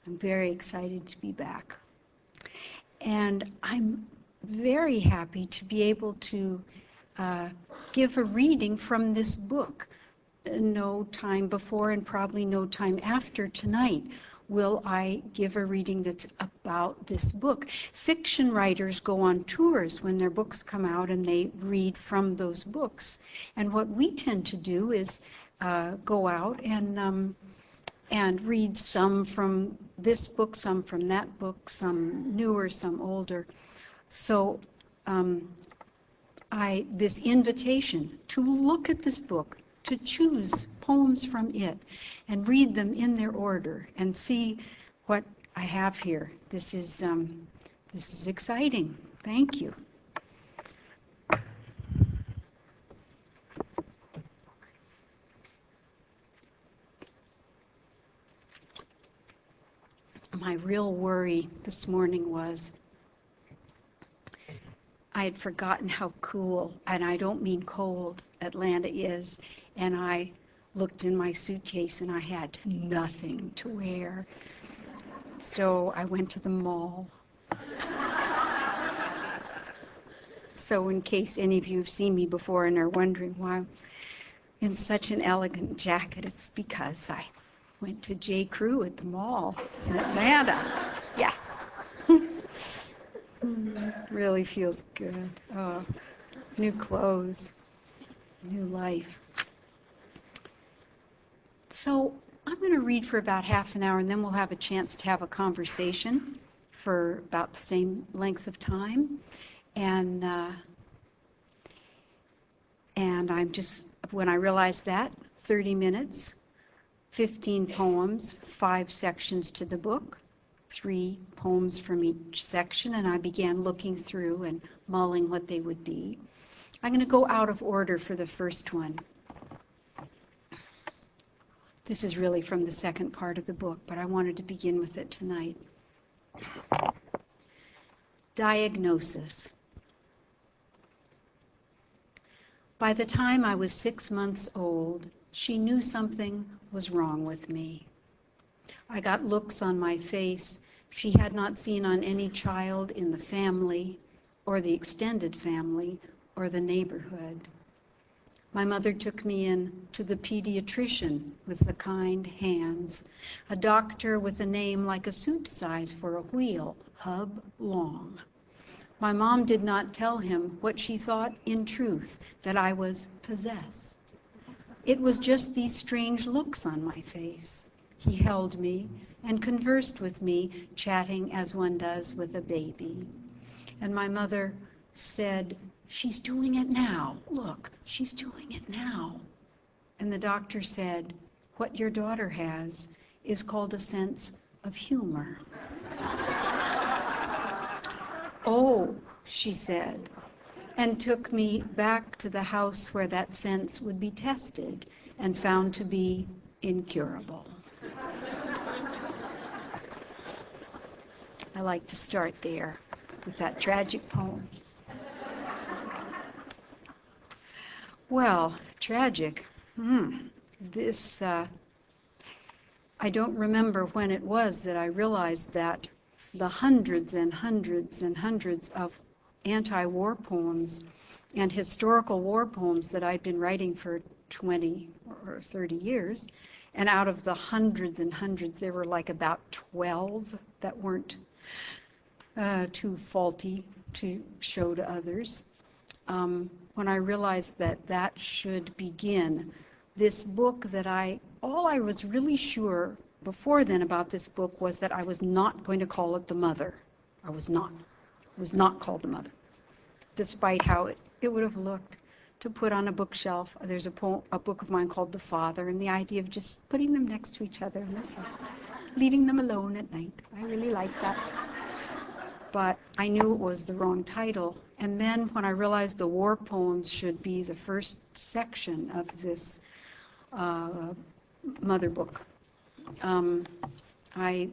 I'm very excited to be back. And I'm very happy to be able to give a reading from this book. No time before and probably no time after tonight will I give a reading that's about this book. Fiction writers go on tours when their books come out and they read from those books. And what we tend to do is go out and read some from this book, some from that book, some newer, some older. So this invitation to look at this book, to choose poems from it and read them in their order and see what I have here. This is exciting. Thank you. My real worry this morning was I had forgotten how cool, and I don't mean cold, Atlanta is, and I looked in my suitcase and I had nothing to wear. So I went to the mall. So in case any of you have seen me before and are wondering why I'm in such an elegant jacket, it's because I went to J. Crew at the mall in Atlanta. Yes. Really feels good. Oh, new clothes, new life. So I'm going to read for about half an hour, and then we'll have a chance to have a conversation for about the same length of time. And I'm just, when I realized that, 30 minutes, 15 poems, 5 sections to the book, 3 poems from each section, and I began looking through and mulling what they would be. I'm going to go out of order for the first one. This is really from the second part of the book, but I wanted to begin with it tonight. Diagnosis. By the time I was 6 months old, she knew something was wrong with me. I got looks on my face she had not seen on any child in the family, or the extended family, or the neighborhood. My mother took me in to the pediatrician with the kind hands, a doctor with a name like a suit size for a wheel, Hub Long. My mom did not tell him what she thought in truth, that I was possessed. It was just these strange looks on my face. He held me and conversed with me, chatting as one does with a baby. And my mother said, "She's doing it now. Look, she's doing it now." And the doctor said, "What your daughter has is called a sense of humor." "Oh," she said, and took me back to the house where that sense would be tested and found to be incurable. I like to start there with that tragic poem. Well, tragic. This, I don't remember when it was that I realized that the hundreds and hundreds and hundreds of anti-war poems and historical war poems that I'd been writing for 20 or 30 years, and out of the hundreds and hundreds, there were like about 12 that weren't too faulty to show to others. When I realized that that should begin this book that all I was really sure before then about this book was that I was not going to call it The Mother. I was not. It was not called The Mother, despite how it would have looked to put on a bookshelf. There's a book of mine called The Father, and the idea of just putting them next to each other on the shelf, leaving them alone at night. I really liked that. But I knew it was the wrong title. And then when I realized the war poems should be the first section of this mother book, I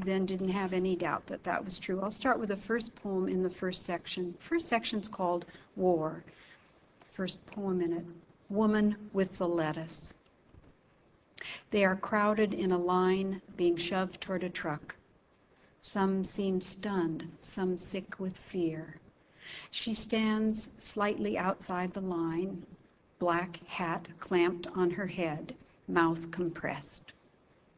then didn't have any doubt that that was true. I'll start with the first poem in the first section. First section's called War. First poem in it, Woman with the Lettuce. They are crowded in a line, being shoved toward a truck. Some seem stunned, some sick with fear. She stands slightly outside the line, black hat clamped on her head, mouth compressed.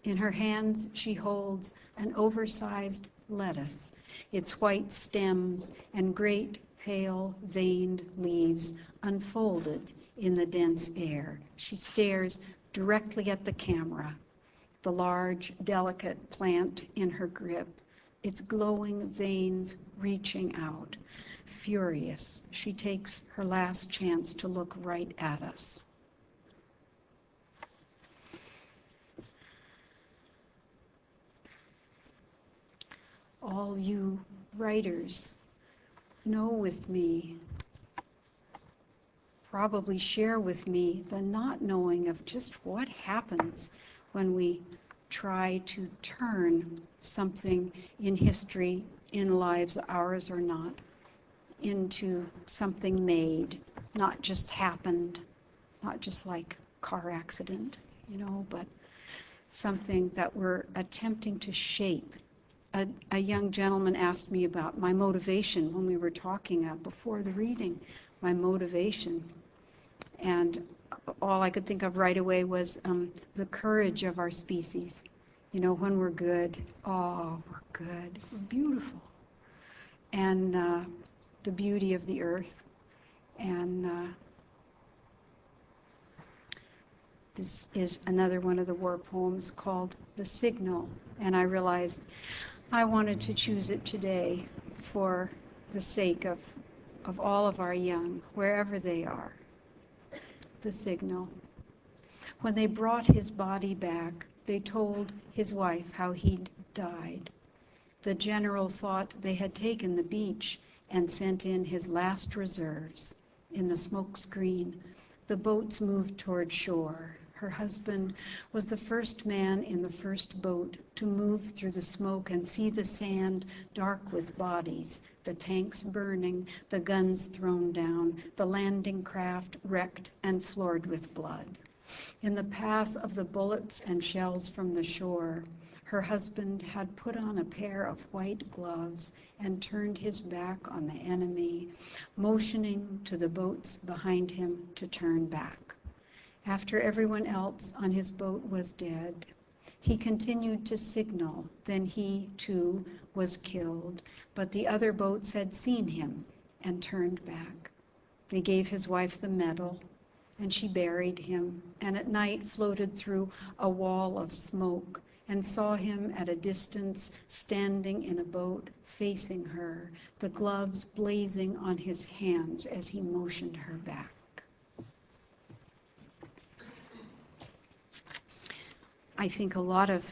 In her hands, she holds an oversized lettuce, its white stems and great, pale, veined leaves unfolded in the dense air. She stares directly at the camera, the large, delicate plant in her grip, its glowing veins reaching out. Furious, she takes her last chance to look right at us. All you writers know with me, probably share with me the not knowing of just what happens when we try to turn something in history, in lives, ours or not, into something made, not just happened, not just like car accident, but something that we're attempting to shape. A young gentleman asked me about my motivation when we were talking before the reading, my motivation. And all I could think of right away was the courage of our species. When we're good, we're good, we're beautiful. And the beauty of the earth. And this is another one of the war poems called The Signal. And I realized I wanted to choose it today for the sake of all of our young, wherever they are. The Signal. When they brought his body back, they told his wife how he'd died. The general thought they had taken the beach and sent in his last reserves. In the smoke screen, the boats moved toward shore. Her husband was the first man in the first boat to move through the smoke and see the sand dark with bodies, the tanks burning, the guns thrown down, the landing craft wrecked and floored with blood. In the path of the bullets and shells from the shore, her husband had put on a pair of white gloves and turned his back on the enemy, motioning to the boats behind him to turn back. After everyone else on his boat was dead, he continued to signal. Then he, too, was killed, but the other boats had seen him and turned back. They gave his wife the medal, and she buried him, and at night floated through a wall of smoke and saw him at a distance standing in a boat facing her, the gloves blazing on his hands as he motioned her back. I think a lot of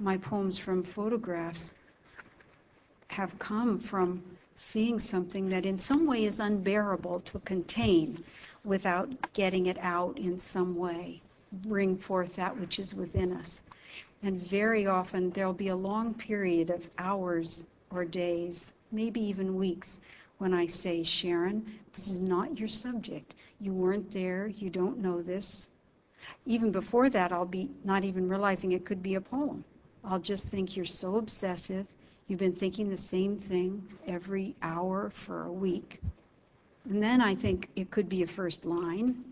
my poems from photographs have come from seeing something that in some way is unbearable to contain without getting it out in some way, bring forth that which is within us. And very often there'll be a long period of hours or days, maybe even weeks, when I say, Sharon, this is not your subject. You weren't there, you don't know this. Even before that, I'll be not even realizing it could be a poem. I'll just think you're so obsessive. You've been thinking the same thing every hour for a week. And then I think it could be a first line.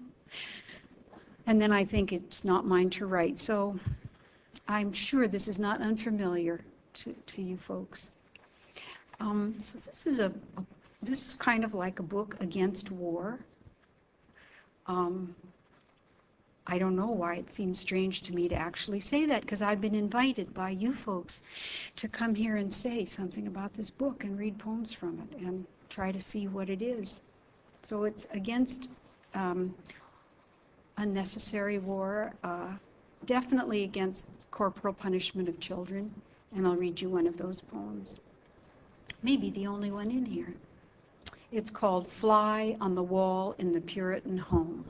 And then I think it's not mine to write. So I'm sure this is not unfamiliar to you folks. So this is kind of like a book against war. I don't know why it seems strange to me to actually say that, because I've been invited by you folks to come here and say something about this book and read poems from it and try to see what it is. So it's against unnecessary war, definitely against corporal punishment of children, and I'll read you one of those poems. Maybe the only one in here. It's called Fly on the Wall in the Puritan Home.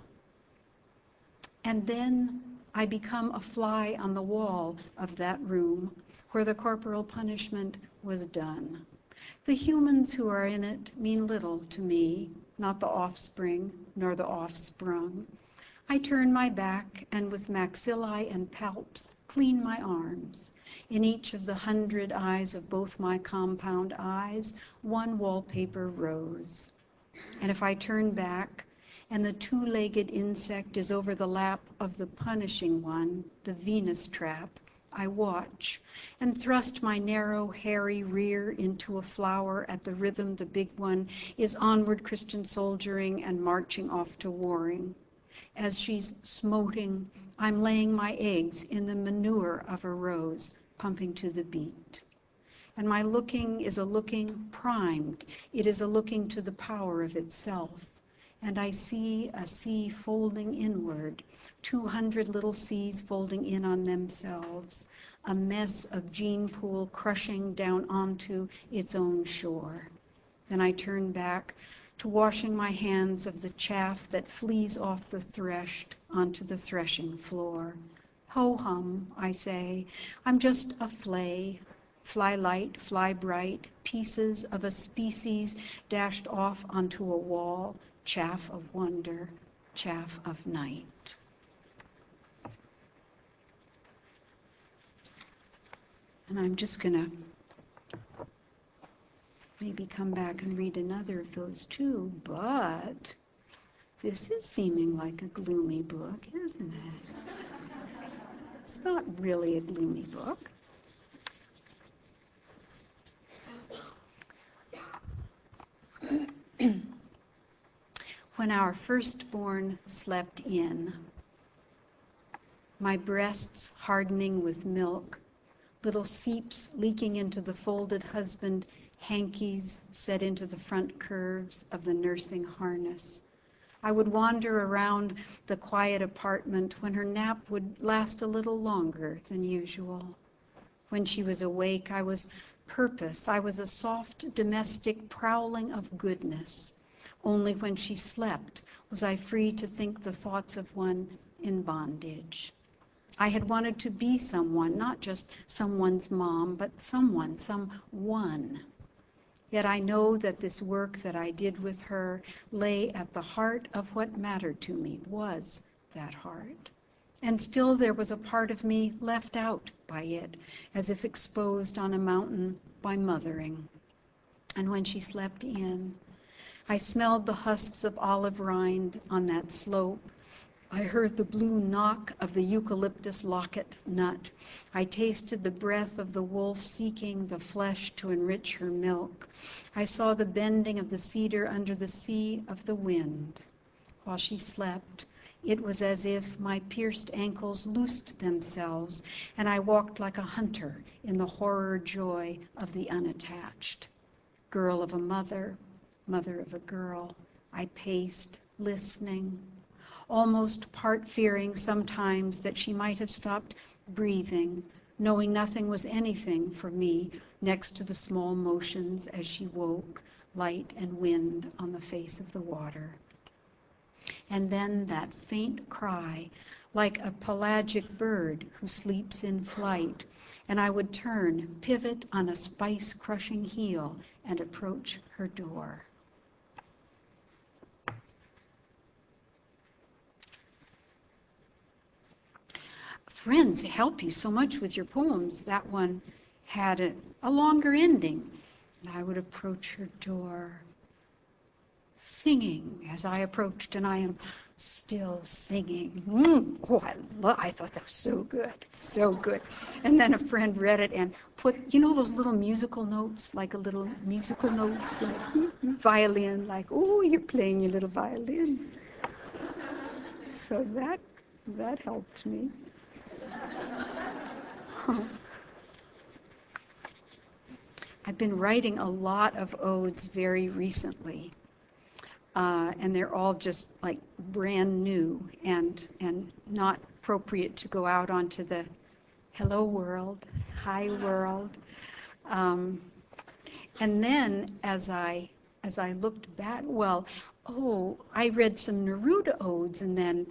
And then I become a fly on the wall of that room where the corporal punishment was done. The humans who are in it mean little to me, not the offspring nor the offsprung. I turn my back and with maxillae and palps clean my arms. In each of the 100 eyes of both my compound eyes, one wallpaper rose. And if I turn back and the two-legged insect is over the lap of the punishing one, the Venus trap, I watch and thrust my narrow, hairy rear into a flower at the rhythm the big one is onward Christian soldiering and marching off to warring. As she's smoting, I'm laying my eggs in the manure of a rose, pumping to the beat. And my looking is a looking primed. It is a looking to the power of itself. And I see a sea folding inward, 200 little seas folding in on themselves, a mess of gene pool crushing down onto its own shore. Then I turn back to washing my hands of the chaff that flees off the threshed onto the threshing floor. Ho-hum, I say, I'm just a flay, fly light, fly bright, pieces of a species dashed off onto a wall, chaff of wonder, chaff of night. And I'm just going to maybe come back and read another of those too, but this is seeming like a gloomy book, isn't it? It's not really a gloomy book. When our firstborn slept in, my breasts hardening with milk, little seeps leaking into the folded husband hankies set into the front curves of the nursing harness. I would wander around the quiet apartment when her nap would last a little longer than usual. When she was awake, I was purpose. I was a soft domestic prowling of goodness. Only when she slept was I free to think the thoughts of one in bondage. I had wanted to be someone, not just someone's mom, but someone. Yet I know that this work that I did with her lay at the heart of what mattered to me, was that heart. And still there was a part of me left out by it, as if exposed on a mountain by mothering. And when she slept in, I smelled the husks of olive rind on that slope. I heard the blue knock of the eucalyptus locket nut. I tasted the breath of the wolf seeking the flesh to enrich her milk. I saw the bending of the cedar under the sea of the wind. While she slept, it was as if my pierced ankles loosed themselves, and I walked like a hunter in the horror joy of the unattached. Girl of a mother, mother of a girl, I paced, listening, almost part fearing sometimes that she might have stopped breathing, knowing nothing was anything for me next to the small motions as she woke, light and wind on the face of the water. And then that faint cry, like a pelagic bird who sleeps in flight, and I would turn, pivot on a spice-crushing heel, and approach her door. Friends help you so much with your poems. That one had a longer ending. And I would approach her door, singing as I approached, and I am still singing. I thought that was so good. And then a friend read it and put, those little musical notes, like violin, like, oh, you're playing your little violin. So that helped me. I've been writing a lot of odes very recently, and they're all just like brand new and not appropriate to go out onto the hello world, hi world. And then as I looked back, I read some Neruda odes, and then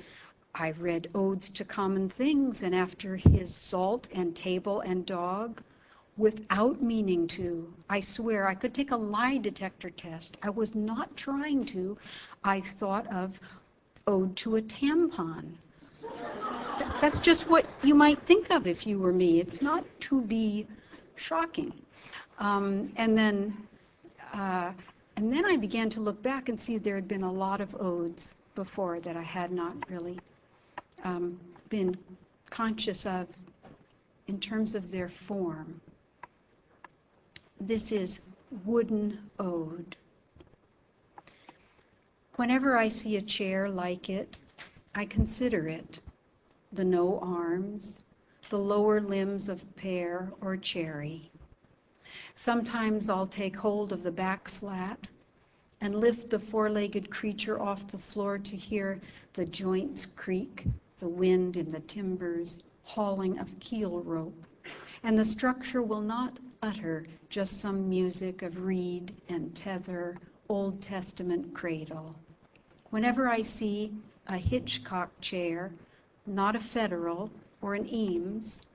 I read Odes to Common Things, and after his Salt and Table and Dog, without meaning to, I swear, I could take a lie detector test. I was not trying to. I thought of ode to a tampon. That's just what you might think of if you were me. It's not to be shocking. And then I began to look back and see there had been a lot of odes before that I had not really been conscious of in terms of their form. This is Wooden Ode. Whenever I see a chair like it, I consider it, the no arms, the lower limbs of pear or cherry. Sometimes I'll take hold of the back slat and lift the four-legged creature off the floor to hear the joints creak, the wind in the timbers, hauling of keel rope, and the structure will not utter just some music of reed and tether, Old Testament cradle. Whenever I see a Hitchcock chair, not a Federal or an Eames,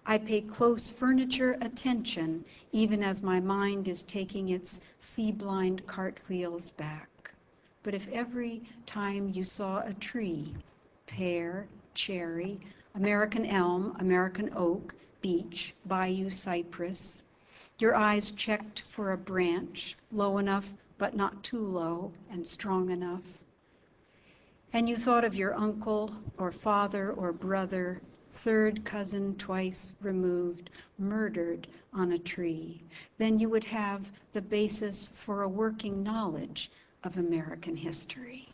I pay close furniture attention, even as my mind is taking its sea-blind cartwheels back. But if every time you saw a tree, pear, cherry, American elm, American oak, beech, bayou cypress, your eyes checked for a branch, low enough but not too low and strong enough, and you thought of your uncle or father or brother, third cousin twice removed, murdered on a tree, then you would have the basis for a working knowledge of American history.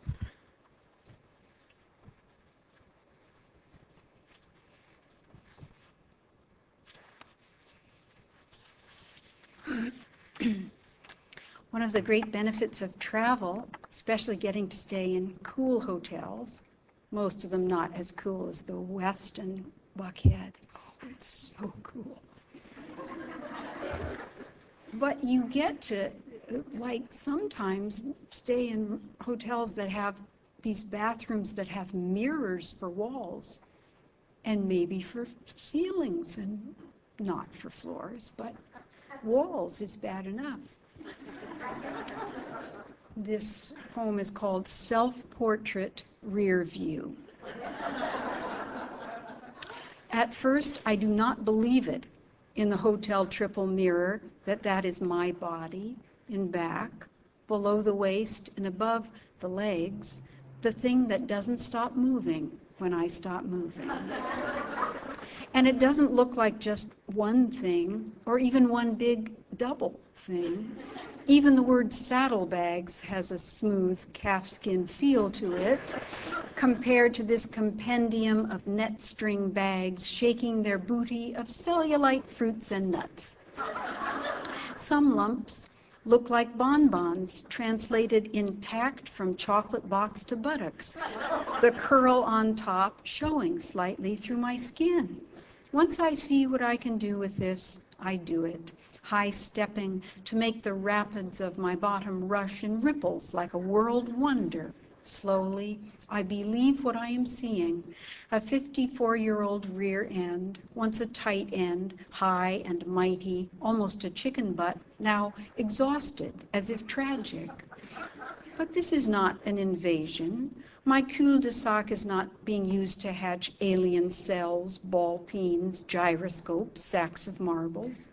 One of the great benefits of travel, especially getting to stay in cool hotels, most of them not as cool as the West and Buckhead. Oh, it's so cool. But you get to, like, sometimes stay in hotels that have these bathrooms that have mirrors for walls and maybe for ceilings and not for floors, but walls is bad enough. This poem is called Self-Portrait Rearview. At first, I do not believe it in the hotel triple mirror that is my body in back, below the waist and above the legs, the thing that doesn't stop moving when I stop moving. And it doesn't look like just one thing or even one big double thing. Even the word saddlebags has a smooth calfskin feel to it compared to this compendium of net string bags shaking their booty of cellulite fruits and nuts. Some lumps look like bonbons translated intact from chocolate box to buttocks, the curl on top showing slightly through my skin. Once I see what I can do with this, I do it, high-stepping to make the rapids of my bottom rush in ripples like a world wonder. Slowly, I believe what I am seeing, a 54-year-old rear end, once a tight end, high and mighty, almost a chicken butt, now exhausted, as if tragic. But this is not an invasion. My cul-de-sac is not being used to hatch alien cells, ball peens, gyroscopes, sacks of marbles.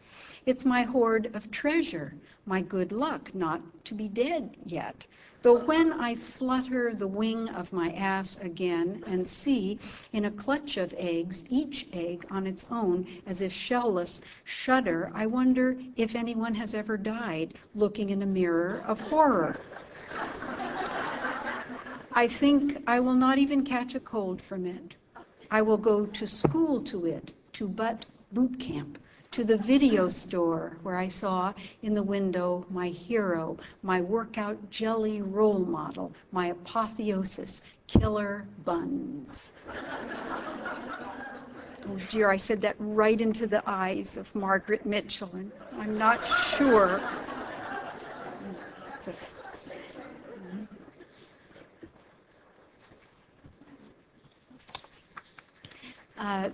It's my hoard of treasure, my good luck not to be dead yet. Though when I flutter the wing of my ass again and see in a clutch of eggs, each egg on its own as if shellless, shudder, I wonder if anyone has ever died looking in a mirror of horror. I think I will not even catch a cold from it. I will go to school to it, to boot camp, to the video store where I saw in the window my hero, my workout jelly role model, my apotheosis, Killer Buns. Oh dear, I said that right into the eyes of Margaret Mitchell, and I'm not sure.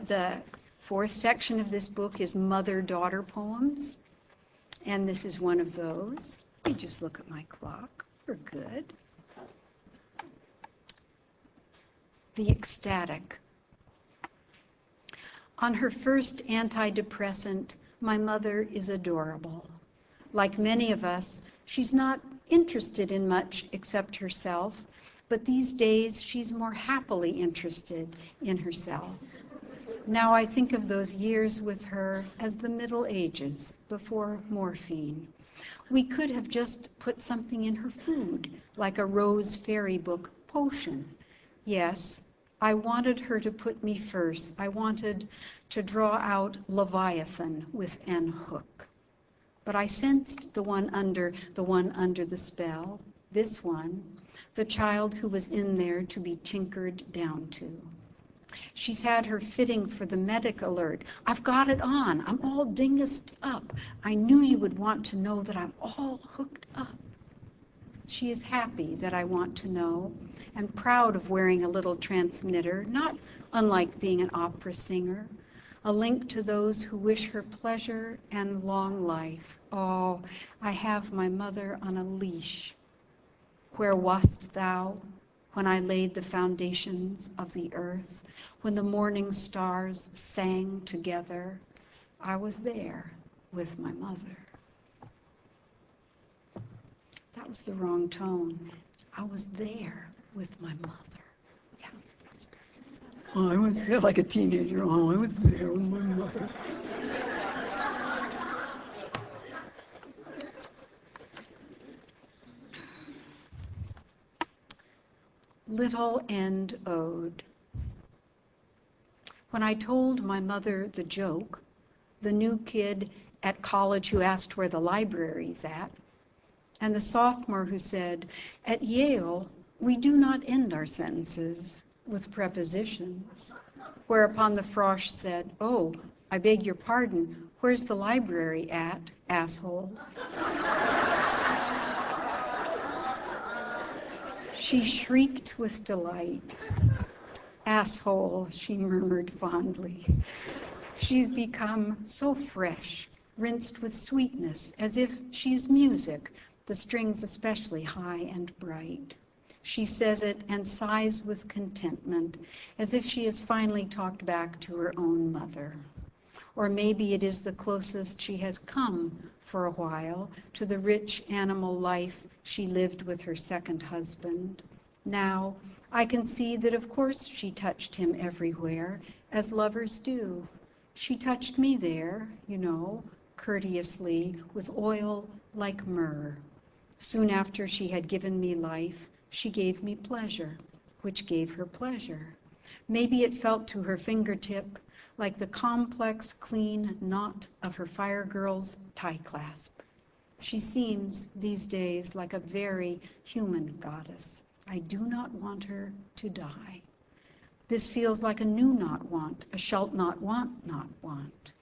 The fourth section of this book is mother-daughter poems, and this is one of those. Let me just look at my clock. We're good. the ecstatic. On her first antidepressant, my mother is adorable. Like many of us, she's not interested in much except herself, but these days she's more happily interested in herself. Now I think of those years with her as the Middle Ages, before morphine. We could have just put something in her food, like a Rose Fairy book potion. Yes, I wanted her to put me first. I wanted to draw out Leviathan with N. Hook. But I sensed the one under the spell, this one, the child who was in there to be tinkered down to. She's had her fitting for the medic alert. I've got it on. I'm all dingused up. I knew you would want to know that I'm all hooked up. She is happy that I want to know, and proud of wearing a little transmitter, not unlike being an opera singer, a link to those who wish her pleasure and long life. Oh, I have my mother on a leash. Where wast thou when I laid the foundations of the earth, when the morning stars sang together? I was there with my mother. That was the wrong tone. I was there with my mother. Yeah. Oh, I was there like a teenager. Oh, I was there with my mother. Little End Ode. When I told my mother the joke, the new kid at college who asked where the library's at, and the sophomore who said, at Yale, we do not end our sentences with prepositions. Whereupon the frosh said, oh, I beg your pardon, where's the library at, asshole? She shrieked with delight. Asshole, she murmured fondly. She's become so fresh, rinsed with sweetness, as if she is music, the strings especially high and bright. She says it and sighs with contentment, as if she has finally talked back to her own mother. Or maybe it is the closest she has come for a while to the rich animal life she lived with her second husband. Now, I can see that of course she touched him everywhere, as lovers do. She touched me there, you know, courteously, with oil like myrrh. Soon after she had given me life, she gave me pleasure, which gave her pleasure. Maybe it felt to her fingertip like the complex, clean knot of her fire girl's tie clasp. She seems, these days, like a very human goddess. I do not want her to die. This feels like a new not want, a shalt not want, not want.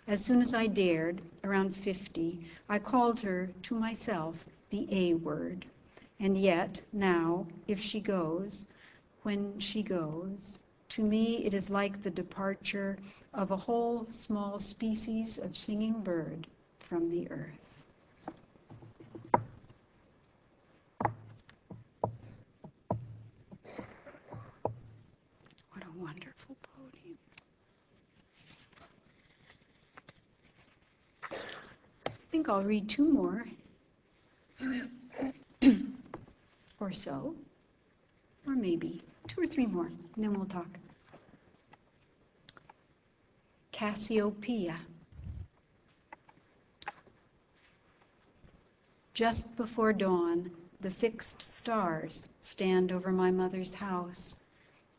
As soon as I dared, around 50, I called her to myself the A word. And yet, now, if she goes, when she goes, to me it is like the departure of a whole small species of singing bird from the earth. What a wonderful podium. I think I'll read two more. Or so, or maybe 2 or 3 more, and then we'll talk. Cassiopeia. Just before dawn, the fixed stars stand over my mother's house,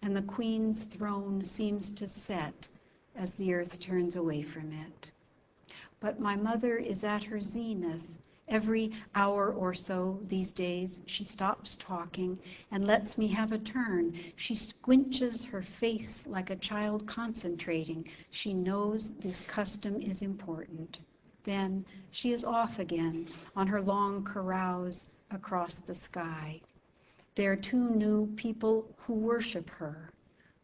and the queen's throne seems to set as the earth turns away from it. But my mother is at her zenith. Every hour or so these days, she stops talking and lets me have a turn. She squinches her face like a child concentrating. She knows this custom is important. Then she is off again on her long carouse across the sky. There are 2 new people who worship her.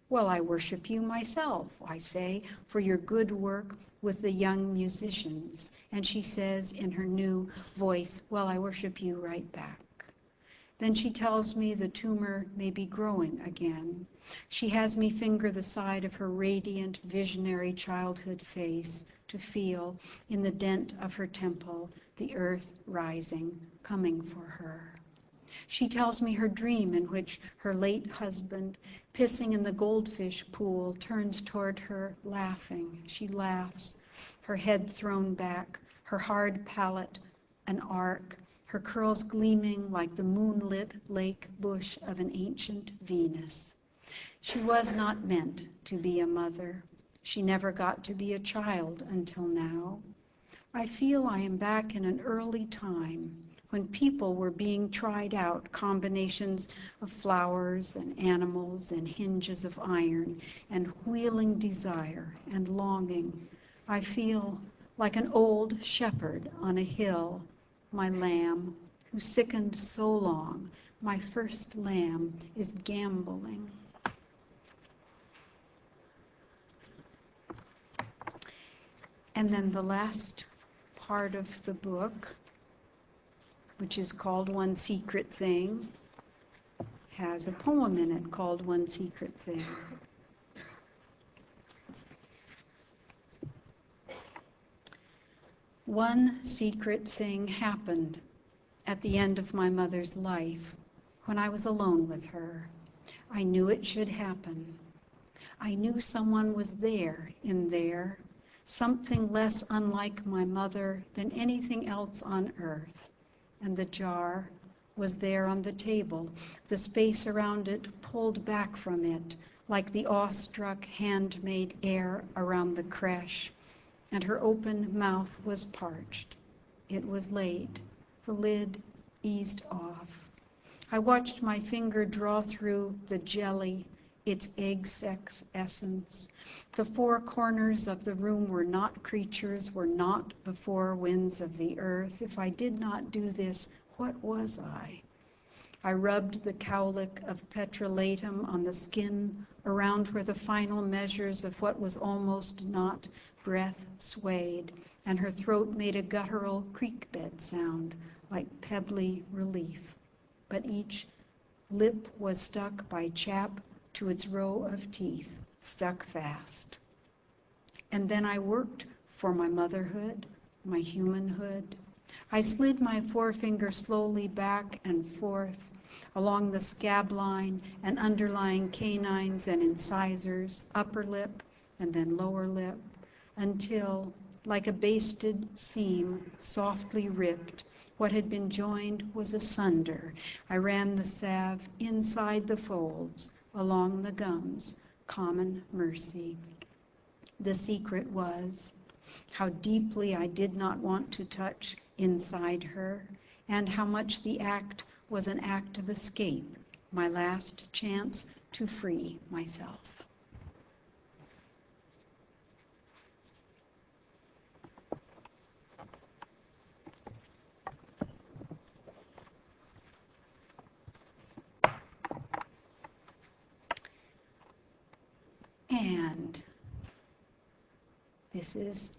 Well, I worship you myself, I say, for your good work with the young musicians. And she says in her new voice, well, I worship you right back. Then she tells me the tumor may be growing again. She has me finger the side of her radiant, visionary childhood face to feel, in the dent of her temple, the earth rising, coming for her. She tells me her dream in which her late husband, pissing in the goldfish pool, turns toward her, laughing. She laughs, her head thrown back, her hard palate an arc, her curls gleaming like the moonlit lake bush of an ancient Venus. She was not meant to be a mother. She never got to be a child until now. I feel I am back in an early time when people were being tried out, combinations of flowers and animals and hinges of iron and wheeling desire and longing. I feel like an old shepherd on a hill, my lamb, who sickened so long, my first lamb, is gamboling. And then the last part of the book, which is called One Secret Thing, has a poem in it called One Secret Thing. One secret thing happened at the end of my mother's life when I was alone with her. I knew it should happen. I knew someone was there in there, something less unlike my mother than anything else on earth. And the jar was there on the table, the space around it pulled back from it, like the awestruck handmade air around the creche, and her open mouth was parched. It was late. The lid eased off. I watched my finger draw through the jelly, its egg sex essence. The four corners of the room were not creatures, were not the four winds of the earth. If I did not do this, what was I? I rubbed the cowlick of petrolatum on the skin around where the final measures of what was almost not breath swayed, and her throat made a guttural creek bed sound, like pebbly relief. But each lip was stuck by chap to its row of teeth, stuck fast. And then I worked for my motherhood, my humanhood. I slid my forefinger slowly back and forth along the scab line and underlying canines and incisors, upper lip and then lower lip, until, like a basted seam softly ripped, what had been joined was asunder. I ran the salve inside the folds, along the gums, common mercy. The secret was how deeply I did not want to touch inside her, and how much the act was an act of escape, my last chance to free myself. And this is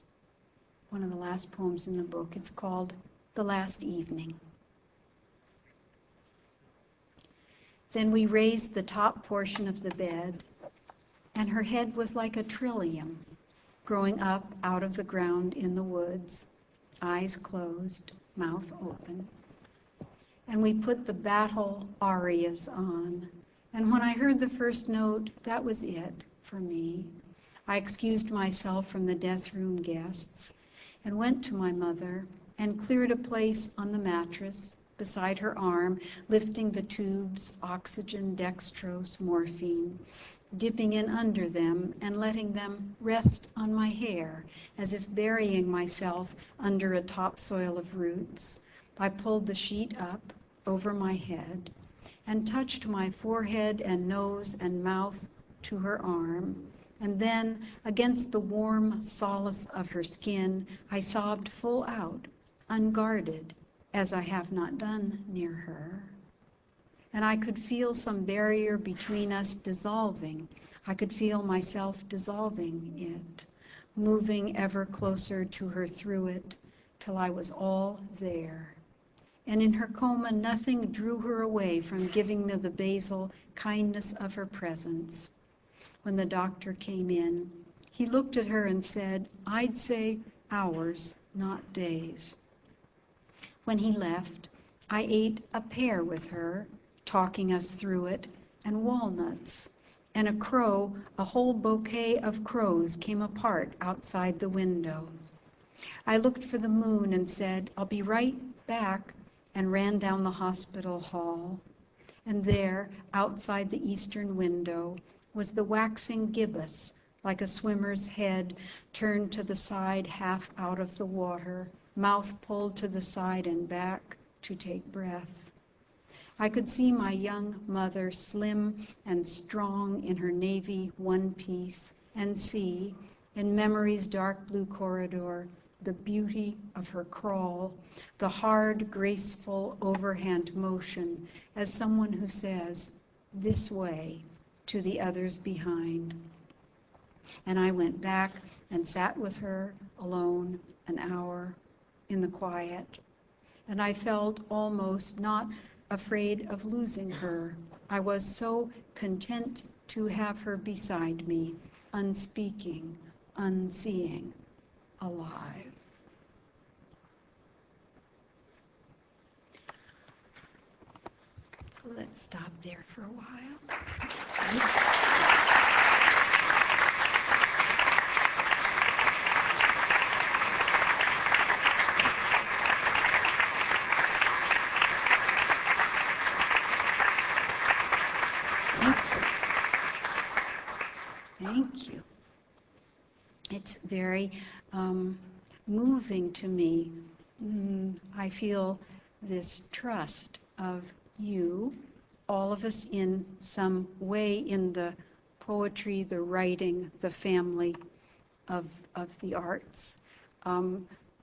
one of the last poems in the book. It's called The Last Evening. Then we raised the top portion of the bed, and her head was like a trillium growing up out of the ground in the woods, eyes closed, mouth open. And we put the battle arias on, and when I heard the first note, that was it for me. I excused myself from the death room guests and went to my mother and cleared a place on the mattress beside her arm, lifting the tubes, oxygen, dextrose, morphine, dipping in under them and letting them rest on my hair as if burying myself under a topsoil of roots. I pulled the sheet up over my head and touched my forehead and nose and mouth to her arm, and then, against the warm solace of her skin, I sobbed full out, unguarded, as I have not done near her. And I could feel some barrier between us dissolving. I could feel myself dissolving it, moving ever closer to her through it, till I was all there. And in her coma, nothing drew her away from giving me the basal kindness of her presence. When the doctor came in, he looked at her and said, "I'd say hours, not days." When he left, I ate a pear with her, talking us through it, and walnuts. And a whole bouquet of crows came apart outside the window. I looked for the moon and said, "I'll be right back," and ran down the hospital hall. And there, outside the eastern window, was the waxing gibbous, like a swimmer's head turned to the side half out of the water, mouth pulled to the side and back to take breath. I could see my young mother, slim and strong in her navy one-piece, and see, in memory's dark blue corridor, the beauty of her crawl, the hard, graceful overhand motion as someone who says, "This way," to the others behind. And I went back and sat with her alone an hour in the quiet. And I felt almost not afraid of losing her. I was so content to have her beside me, unspeaking, unseeing, alive. So let's stop there for a while. Thank you. It's very moving to me. I feel this trust of you, all of us in some way in the poetry, the writing, the family of the arts,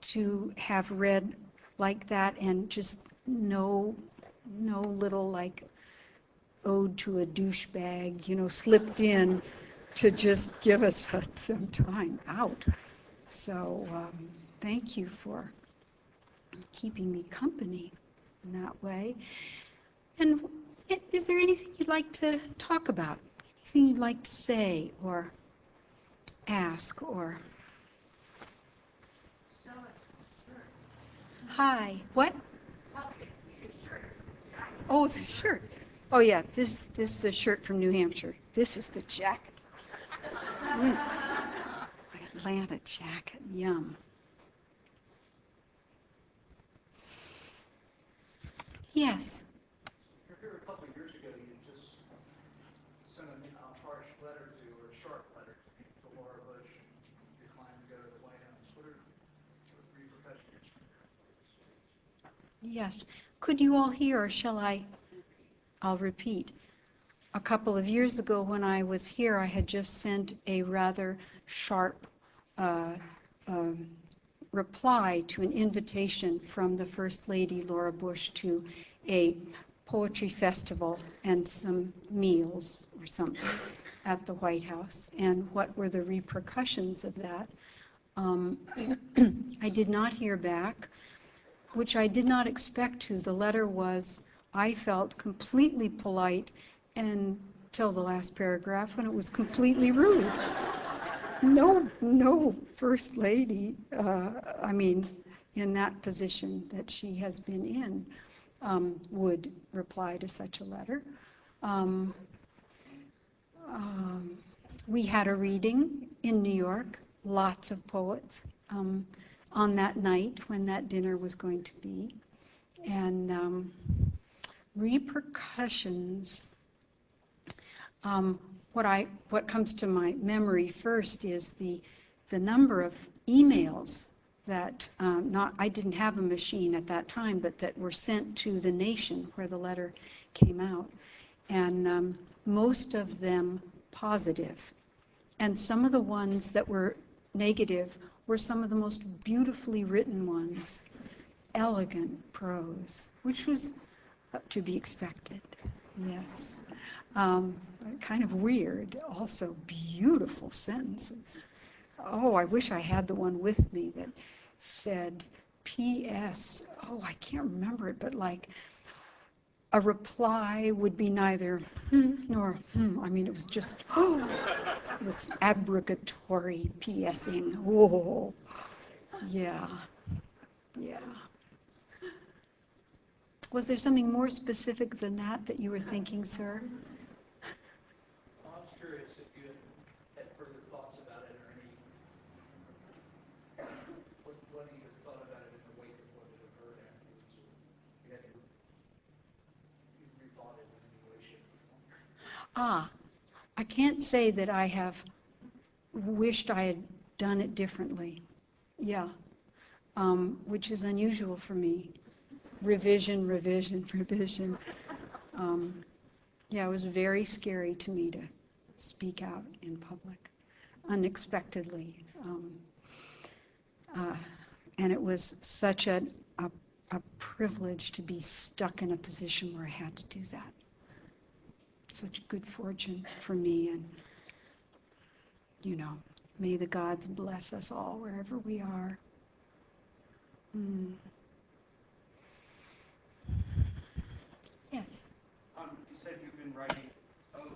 to have read like that and just no little like ode to a douchebag, slipped in to just give us some time out. So thank you for keeping me company in that way. And is there anything you'd like to talk about? Anything you'd like to say or ask or... Hi, what? Oh, the shirt. Oh yeah, this is the shirt from New Hampshire. This is the jacket. My Atlanta jacket, yum. Yes. You're here a couple of years ago. You just sent a harsh letter to, or a sharp letter to Laura Bush, and declined to go to the White House. What are the repercussions? Yes. Could you all hear, or shall I? I'll repeat. A couple of years ago when I was here, I had just sent a rather sharp reply to an invitation from the First Lady, Laura Bush, to a poetry festival and some meals or something at the White House. And what were the repercussions of that? I did not hear back, which I did not expect to. The letter was, I felt, completely polite until the last paragraph, when it was completely rude. No First Lady, in that position that she has been in, would reply to such a letter. We had a reading in New York, lots of poets, on that night when that dinner was going to be. And repercussions, what comes to my memory first is the number of emails that I didn't have a machine at that time, but that were sent to the Nation where the letter came out, and most of them positive, and some of the ones that were negative were some of the most beautifully written ones, elegant prose, which was to be expected. Yes. Kind of weird, also beautiful sentences. Oh, I wish I had the one with me that said, P.S. oh, I can't remember it, but like a reply would be neither nor I mean, it was just, it was abrogatory PSing. Whoa, yeah, yeah. Was there something more specific than that you were thinking, sir? I was curious if you had further thoughts about it, or what you had thought about it in the wake of what you had heard afterwards, or you rethought it in any way, shape, or form. Ah, I can't say that I have wished I had done it differently. Yeah, which is unusual for me. Revision, revision, revision. Yeah, it was very scary to me to speak out in public, unexpectedly. And it was such a privilege to be stuck in a position where I had to do that. Such good fortune for me, and, you know, may the gods bless us all wherever we are. Yes. You said you've been writing odes,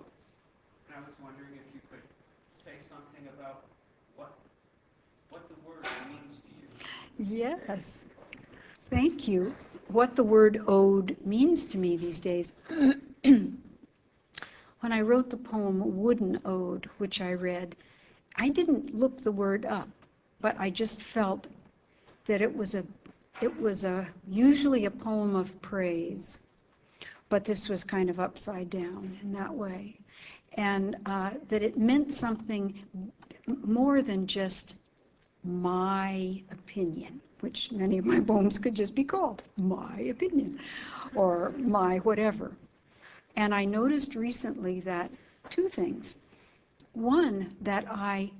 and I was wondering if you could say something about what the word means to you. Yes. Thank you. What the word ode means to me these days. When I wrote the poem Wooden Ode, which I read, I didn't look the word up, but I just felt that it was usually a poem of praise, but this was kind of upside down in that way, and that it meant something more than just my opinion, which many of my poems could just be called my opinion or my whatever. And I noticed recently that two things. One, that I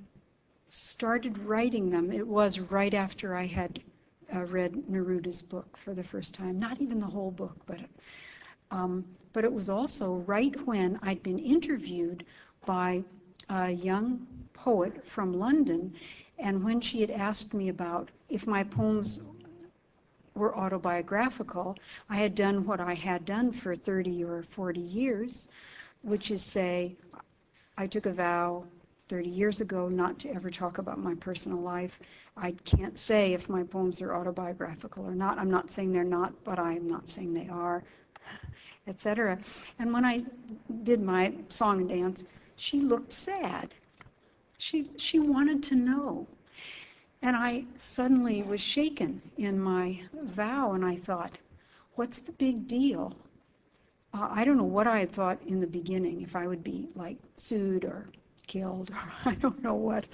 started writing them. It was right after I had read Neruda's book for the first time. Not even the whole book, but it was also right when I'd been interviewed by a young poet from London, and when she had asked me about if my poems were autobiographical, I had done what I had done for 30 or 40 years, which is say, I took a vow 30 years ago not to ever talk about my personal life. I can't say if my poems are autobiographical or not. I'm not saying they're not, but I'm not saying they are, etc. And when I did my song and dance, she looked sad. She wanted to know. And I suddenly was shaken in my vow, and I thought, what's the big deal? I don't know what I had thought in the beginning, if I would be like sued or killed, or I don't know what,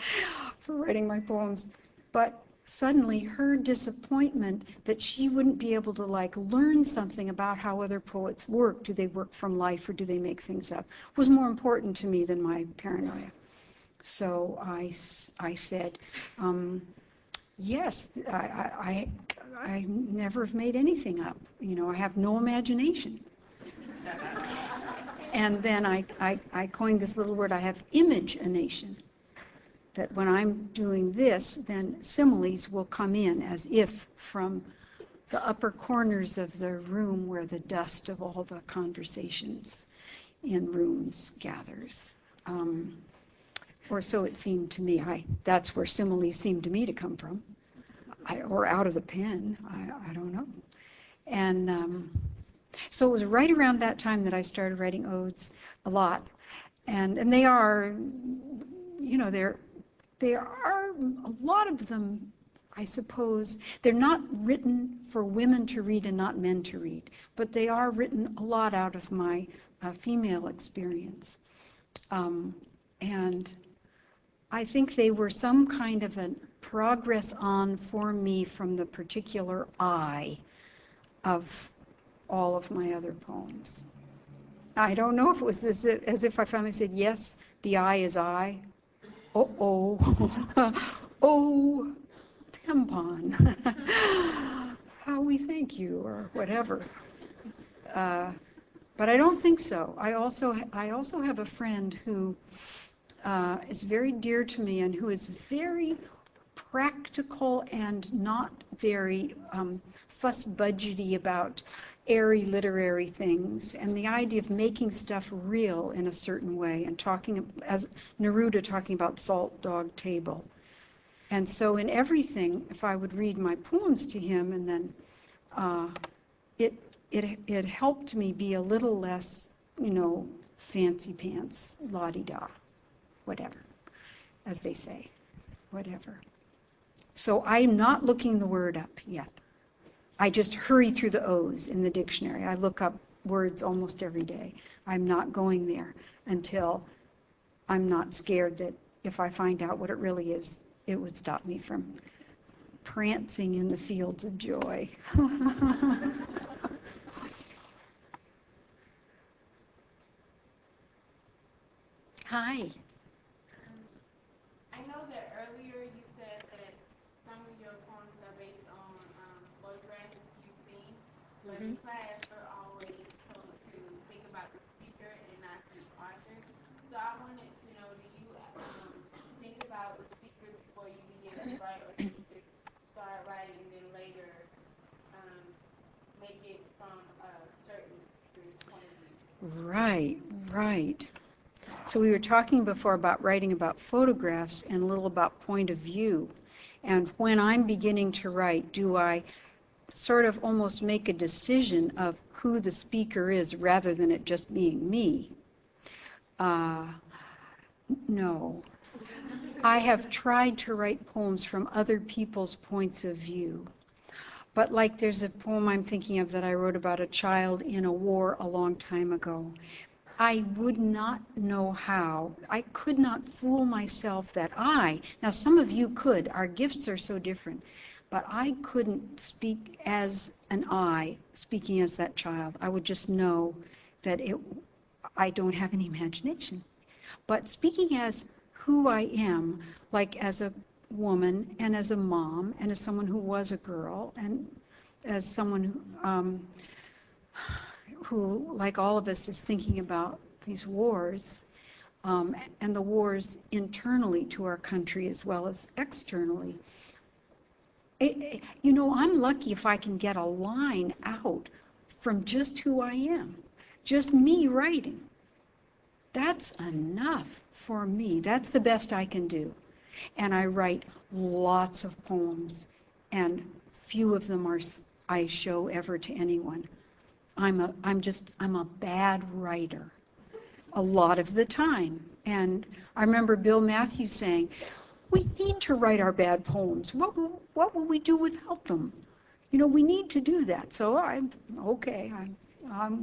for writing my poems. But suddenly her disappointment that she wouldn't be able to like learn something about how other poets work, do they work from life or do they make things up, was more important to me than my paranoia. So I said, yes, I never have made anything up. You know, I have no imagination. And then I coined this little word, I have imagination. That when I'm doing this, then similes will come in as if from the upper corners of the room where the dust of all the conversations in rooms gathers. Or so it seemed to me. That's where similes seemed to me to come from. Or out of the pen, I don't know. And so it was right around that time that I started writing odes a lot. And they are, you know, they are, a lot of them, I suppose, they're not written for women to read and not men to read, but they are written a lot out of my female experience. And I think they were some kind of a progress on for me from the particular I of all of my other poems. I don't know if it was as if I finally said, yes, the I is I. Oh, oh, tampon. How we thank you, or whatever. But I don't think so. I also have a friend who is very dear to me and who is very practical and not very fuss-budgety about airy literary things, and the idea of making stuff real in a certain way, and talking, as Neruda talking about Salt Dog Table. And so in everything, if I would read my poems to him, and then it helped me be a little less, fancy pants, la-di-da, whatever, as they say, whatever. So I'm not looking the word up yet. I just hurry through the O's in the dictionary. I look up words almost every day. I'm not going there until I'm not scared that if I find out what it really is, it would stop me from prancing in the fields of joy. Hi. I know that earlier you said that some of your poems are based on photographs you've seen, but in class we're always told to think about the speaker and not the author. So I wanted to know, do you think about the speaker before you begin to write, or do you just start writing and then later make it from a certain speaker's point of view? Right, right. So we were talking before about writing about photographs and a little about point of view. And when I'm beginning to write, do I sort of almost make a decision of who the speaker is rather than it just being me? No. I have tried to write poems from other people's points of view. But like there's a poem I'm thinking of that I wrote about a child in a war a long time ago. I would not know how. I could not fool myself that now some of you could, our gifts are so different, but I couldn't speak as an I, speaking as that child. I would just know that I don't have any imagination. But speaking as who I am, like as a woman and as a mom and as someone who was a girl and as someone who, like all of us, is thinking about these wars and the wars internally to our country as well as externally. I'm lucky if I can get a line out from just who I am, just me writing. That's enough for me. That's the best I can do. And I write lots of poems, and few of them I show ever to anyone. I'm a bad writer a lot of the time. And I remember Bill Matthews saying, we need to write our bad poems. What will we do without them? We need to do that. So I'm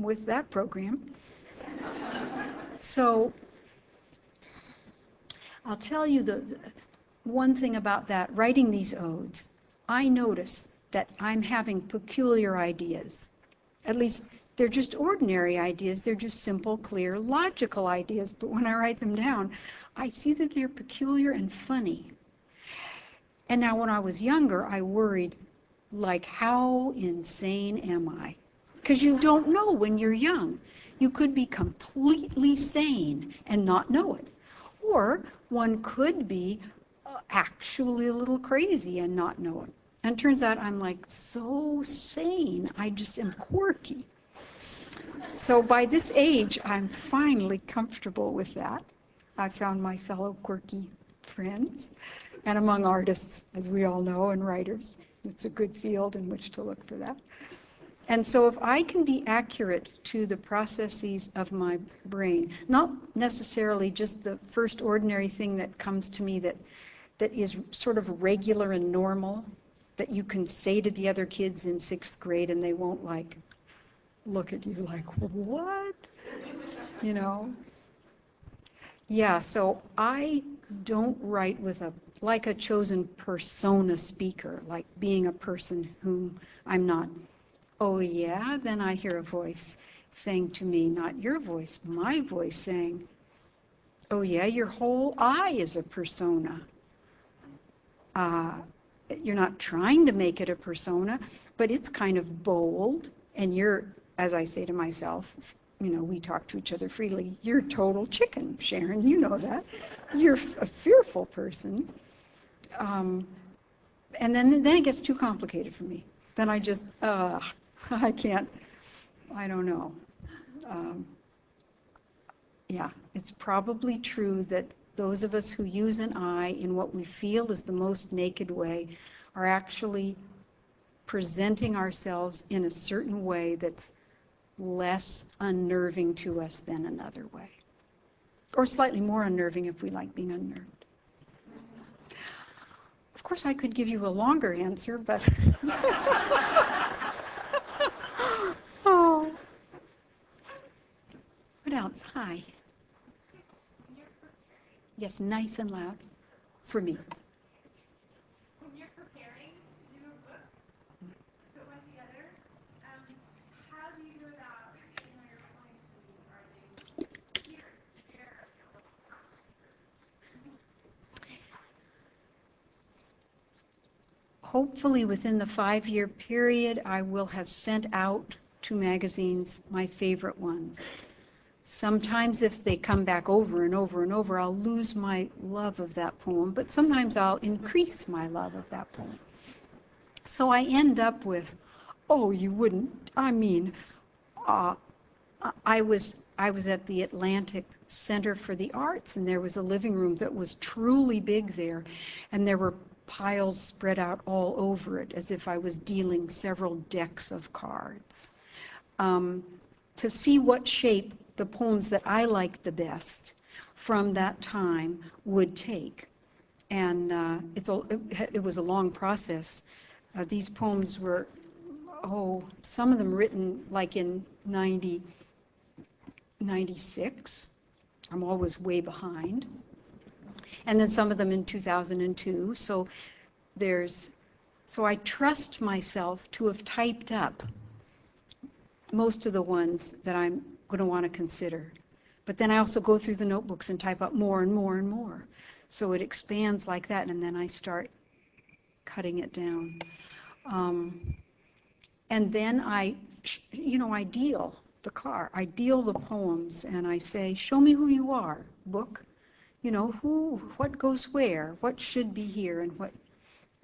with that program. So I'll tell you the one thing about that, writing these odes, I notice that I'm having peculiar ideas. At least they're just ordinary ideas. They're just simple, clear, logical ideas. But when I write them down, I see that they're peculiar and funny. And now when I was younger, I worried, like, how insane am I? Because you don't know when you're young. You could be completely sane and not know it. Or one could be actually a little crazy and not know it. And it turns out I'm like so sane. I just am quirky. So by this age, I'm finally comfortable with that. I found my fellow quirky friends. And among artists, as we all know, and writers, it's a good field in which to look for that. And so if I can be accurate to the processes of my brain, not necessarily just the first ordinary thing that comes to me that is sort of regular and normal, that you can say to the other kids in 6th grade and they won't look at you like, what? Yeah, so I don't write with like a chosen persona speaker, like being a person whom I'm not. Oh yeah, then I hear a voice saying to me, not your voice, my voice saying, oh yeah, your whole I is a persona. You're not trying to make it a persona, but it's kind of bold, and you're, as I say to myself, we talk to each other freely, you're a total chicken, Sharon, you know that. You're a fearful person. And then it gets too complicated for me. then I just, I can't, I don't know. Um, yeah, it's probably true that those of us who use an I in what we feel is the most naked way are actually presenting ourselves in a certain way that's less unnerving to us than another way. Or slightly more unnerving if we like being unnerved. Of course, I could give you a longer answer, but... Oh. What else? Hi. Yes, nice and loud for me. When you're preparing to do a book, to put one together, how do you go about getting all your points? Are they here, there, Hopefully within the 5-year period, I will have sent out to magazines my favorite ones. Sometimes if they come back over and over and over, I'll lose my love of that poem, but sometimes I'll increase my love of that poem. So I end up with, oh, you wouldn't, I mean, I was at the Atlantic Center for the Arts, and there was a living room that was truly big there, and there were piles spread out all over it as if I was dealing several decks of cards. To see what shape the poems that I liked the best from that time would take. And it was a long process. These poems were, some of them written like in 96. I'm always way behind. And then some of them in 2002. So I trust myself to have typed up most of the ones that I'm going to want to consider. But then I also go through the notebooks and type up more and more and more. So it expands like that, and then I start cutting it down. And then I deal I deal the poems, and I say, show me who you are, book. What goes where, what should be here, and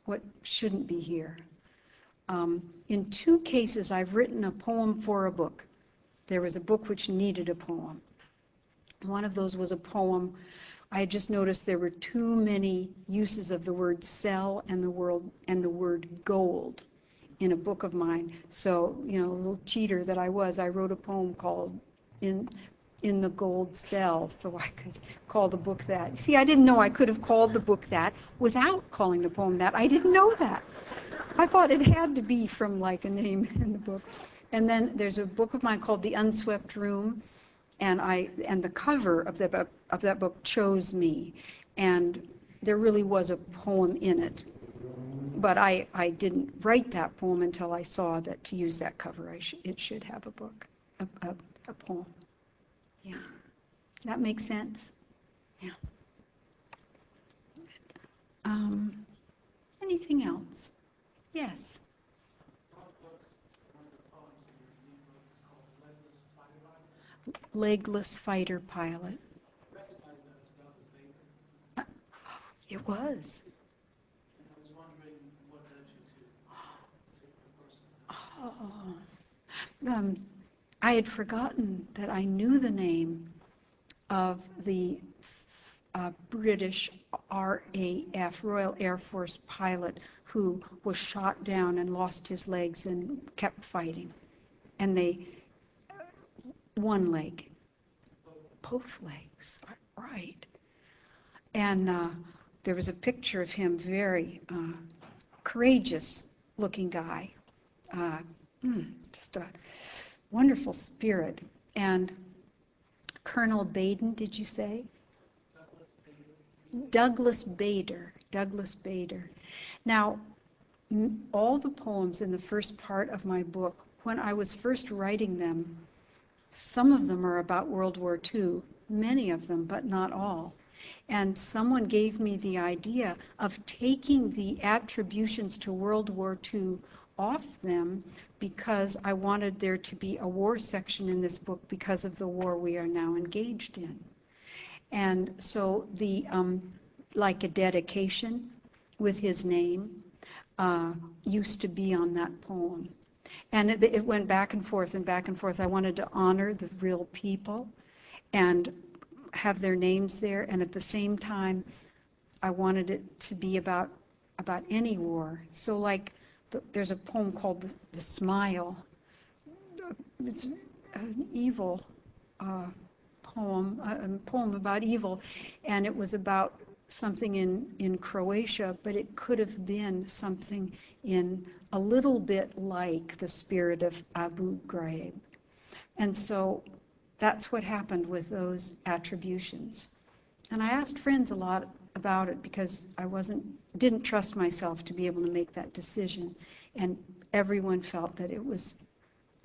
what shouldn't be here. In 2 cases, I've written a poem for a book. There was a book which needed a poem. One of those was a poem. I had just noticed there were too many uses of the word cell and the word gold in a book of mine. So, a little cheater that I was, I wrote a poem called In the Gold Cell, so I could call the book that. See, I didn't know I could have called the book that without calling the poem that. I didn't know that. I thought it had to be from like a name in the book. And then there's a book of mine called The Unswept Room, and the cover of that book chose me, and there really was a poem in it. But I didn't write that poem until I saw that to use that cover, it should have a book, a poem. Yeah. That makes sense? Yeah. Anything else? Yes. One of the poems in your new book is called Legless Fighter. Legless Fighter Pilot. I recognize that as Douglas Baker. It was. And I was wondering what led you to take the person. Oh. I had forgotten that I knew the name of the British RAF, Royal Air Force pilot, who was shot down and lost his legs and kept fighting. And one leg, both legs, right. And there was a picture of him, very courageous looking guy, just a wonderful spirit. And Colonel Baden, did you say? Douglas Bader. Now, all the poems in the first part of my book, when I was first writing them, some of them are about World War II, many of them, but not all. And someone gave me the idea of taking the attributions to World War II off them because I wanted there to be a war section in this book because of the war we are now engaged in. And so like a dedication with his name, used to be on that poem. And it went back and forth and back and forth. I wanted to honor the real people and have their names there, and at the same time, I wanted it to be about any war. So like, there's a poem called The Smile. It's an evil poem, a poem about evil, and it was about something in Croatia, but it could have been something in a little bit like the spirit of Abu Ghraib. And so that's what happened with those attributions. And I asked friends a lot about it because I didn't trust myself to be able to make that decision. And everyone felt that it was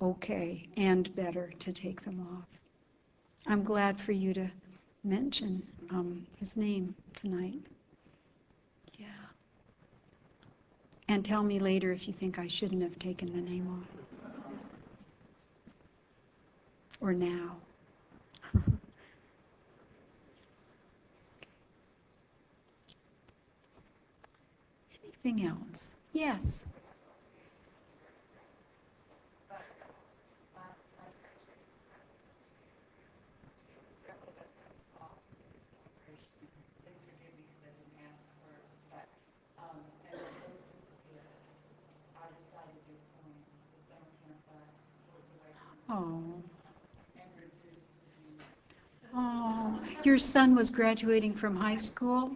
okay and better to take them off. I'm glad for you to mention his name tonight. Yeah. And tell me later if you think I shouldn't have taken the name off. Or now. Anything else? Yes. Oh. Oh, your son was graduating from high school?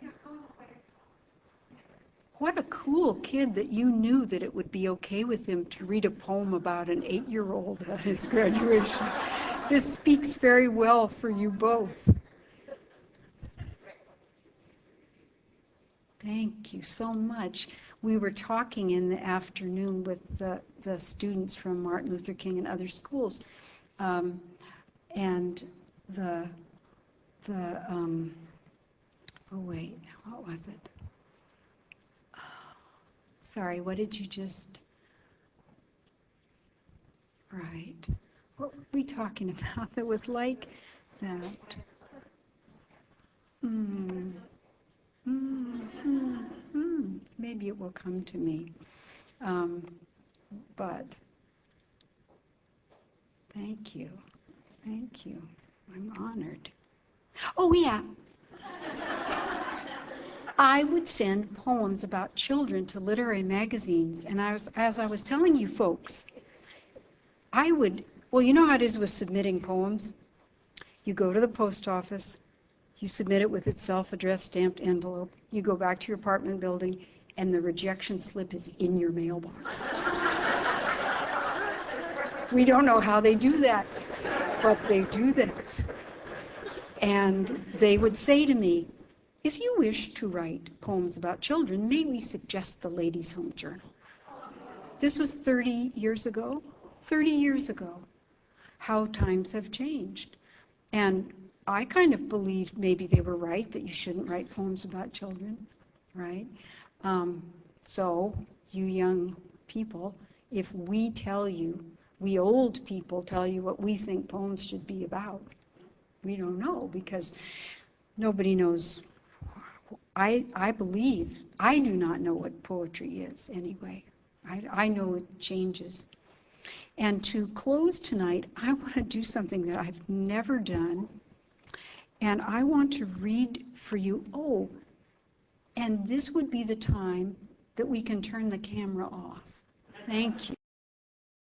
What a cool kid that you knew that it would be okay with him to read a poem about an 8-year-old at his graduation. This speaks very well for you both. Thank you so much. We were talking in the afternoon with the students from Martin Luther King and other schools, and oh wait, what was it? Oh, sorry, what did you just? Right. What were we talking about that was like that? Maybe it will come to me. But thank you. Thank you. I'm honored. Oh, yeah. I would send poems about children to literary magazines, and as I was telling you folks, well, you know how it is with submitting poems? You go to the post office, you submit it with its self-addressed stamped envelope, you go back to your apartment building, and the rejection slip is in your mailbox. We don't know how they do that, but they do that. And they would say to me, if you wish to write poems about children, may we suggest the Ladies' Home Journal? This was 30 years ago. 30 years ago. How times have changed. And I kind of believed maybe they were right, that you shouldn't write poems about children, right? So, you young people, if we tell you, we old people tell you what we think poems should be about, we don't know, because nobody knows. I believe, I do not know what poetry is anyway. I know it changes. And to close tonight, I want to do something that I've never done. And I want to read for you, and this would be the time that we can turn the camera off. Thank you.